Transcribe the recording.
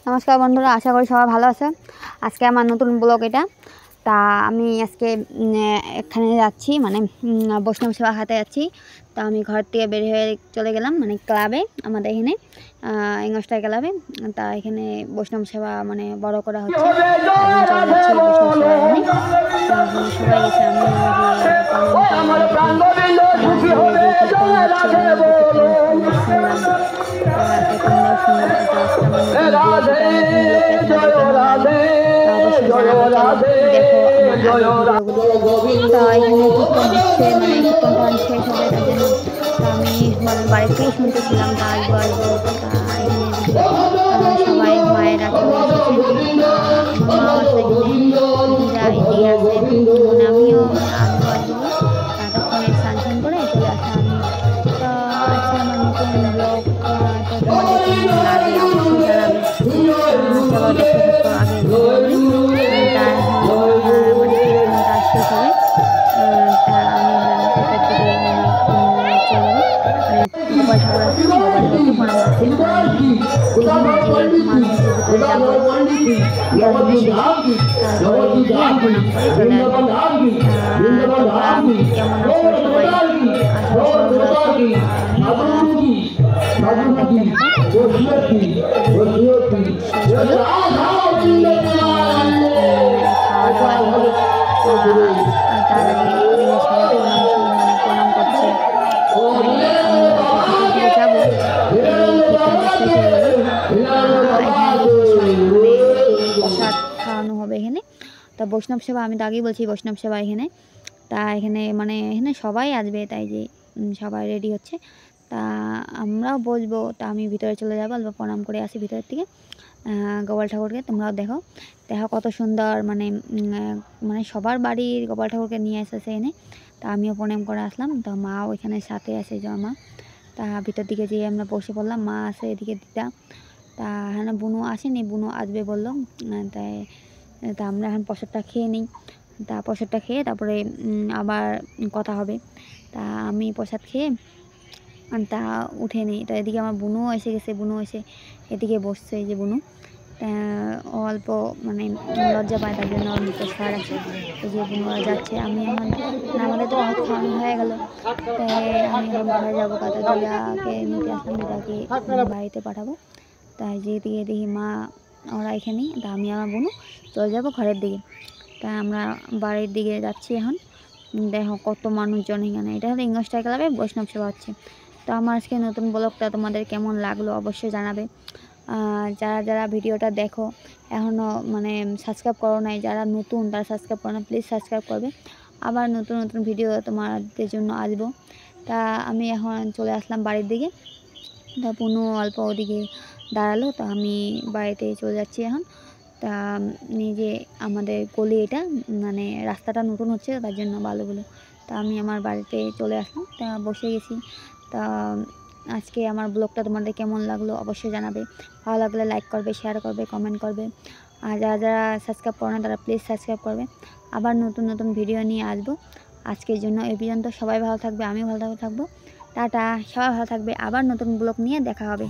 নমস্কার বন্ধুরা, আশা করি সবাই ভালো আছে। আজকে আমার নতুন ব্লগ এটা। তা আমি আজকে এখানে যাচ্ছি, মানে বৈষ্ণব সেবা হাতে যাচ্ছি। তা আমি ঘর থেকে বের হয়ে চলে গেলাম, মানে ক্লাবে, আমাদের এখানে ইংস্টার ক্লাবে। তা এখানে বৈষ্ণব সেবা মানে বড় করা হচ্ছে, চলে যাচ্ছি বৈষ্ণব সেবা এখানে। তা এখানে সবাই গেছে, আমি শুনলাম। তো তোমরাও শুনো, এটা আজকে আমার নতুন ব্লগ, এটা নতুন ব্লগটা তোমাদের কেমন লাগলো অবশ্যই জানাবে। চলো দেখো আমার আগের ভিডিওগুলো। তো এখানে কীর্তন হচ্ছে, মানে কীর্তনটা শেষ হবে, তার জন্য তা আমি মানে বাড়িতেই শুনতেছিলাম তা আসবো আসবো। তা এখানে সবাই মায়েরা চলে এসেছে, আমার মাও আছে এখানে, দিদা এদিকে আছে, মানে আমিও মানে আসবো আসবো ততক্ষণে স্নান করে চলে আসলাম আমি। তো আজকে আমার নতুন ব্লগ, তো তোমাদের কেমন লাগে অবশ্যই জানাবে। চলো দেখতে থাকো আগে তা মানে কীর্তনটা শেষ হবে। তা আমি পেটের দিকে মানে চলে যাবো, মানে গোপাল ঠাকুর আছে, গোপাল ঠাকুরকে প্রণাম করতে। যে মানুষের ভিতরে যাবো তারপরে গিয়ে প্রণাম করে চলে আসবো। তোমরা কেমন আছো সবাই? আশা করি সবাই ভালো আছো, আমিও ভালো আছি। দেখতে থাকো শেষ হলো, খাওয়া দাওয়া দিকে তার আগে সবাই প্রণাম করছে। আমি ভিতর দিকে যাবো, এই কীর্তনটা শেষ হয়ে গেলে মানে প্রসাদ খাওয়ানো হবে এখানে। তা বৈষ্ণব সেবা, আমি তো আগেই বলছি বৈষ্ণব সেবা এখানে। তা এখানে মানে এখানে সবাই আসবে, তাই যে সবাই রেডি হচ্ছে। তা আমরাও বসবো। তা আমি ভিতরে চলে যাবো, অল্প প্রণাম করে আসি ভিতরের থেকে গোপাল ঠাকুরকে। তোমরাও দেখো দেখো কত সুন্দর, মানে মানে সবার বাড়ির গোপাল ঠাকুরকে নিয়ে এসেছে এনে। তা আমিও প্রণাম করে আসলাম। তো মাও এখানে সাথে আছে, মা। তা ভিতর দিকে যেয়ে আমরা বসে পড়লাম, মা আছে এদিকে, দিদা। তা হ্যাঁ বুনু আসেনি, বুনু আসবে বললো। তাই তা আমরা এখন প্রসাদটা খেয়ে নিই। তা প্রসাদটা খেয়ে তারপরে আবার কথা হবে। তা আমি প্রসাদ খেয়ে তা উঠে নিই। তো এদিকে আমার বুনুও এসে গেছে, বুনু এসে এদিকে বসছে, এই যে বুনু। তা অল্প মানে লজ্জা পায়, তার জন্য ওর মুখে সার আসে, এই যে বুনুরা যাচ্ছে। আমি এখন আমাদের তো ভাত খাওয়ানো হয়ে গেল, তাই আমি এখন ঘরে যাবো। কাতা দিদাকে নিতে আসলাম, দিদাকে বাড়িতে পাঠাবো। তাই যেদিকে দেখি মা ওরা এখানেই। তা আমি আমার বুনু চলে যাবো ঘরের দিকে। তাই আমরা বাড়ির দিকে যাচ্ছি এখন। দেখো কত মানুষজন এখানে, এটা হলো ইংস্টার ক্লাবে বৈষ্ণব সেবা হচ্ছে। তো আমার আজকে নতুন ব্লগটা তোমাদের কেমন লাগলো অবশ্যই জানাবে। যারা যারা ভিডিওটা দেখো এখনও মানে সাবস্ক্রাইব করো নাই, যারা নতুন তারা সাবস্ক্রাইব করো না, প্লিজ সাবস্ক্রাইব করবে। আবার নতুন নতুন ভিডিও তোমাদের জন্য আসবো। তা আমি এখন চলে আসলাম বাড়ির দিকে। তা পুনু অল্প ওদিকে দাঁড়ালো, তো আমি বাড়িতে চলে যাচ্ছি এখন। তা নিজে আমাদের গলি এটা, মানে রাস্তাটা নতুন হচ্ছে, তার জন্য ভালোগুলো। তা আমি আমার বাড়িতে চলে আসলাম, তা বসে গেছি। তা আজকে আমার ব্লগটা তোমাদের কেমন লাগলো অবশ্যই জানাবে। ভালো লাগলে লাইক করবে, শেয়ার করবে, কমেন্ট করবে। আর যারা যারা সাবস্ক্রাইব করো না তারা প্লিজ সাবস্ক্রাইব করবে। আবার নতুন নতুন ভিডিও নিয়ে আসবো। আজকের জন্য এই পর্যন্ত। সবাই ভালো থাকবে, আমিও ভালো থাকবো। টাটা, সবাই ভালো থাকবে। আবার নতুন ব্লগ নিয়ে দেখা হবে।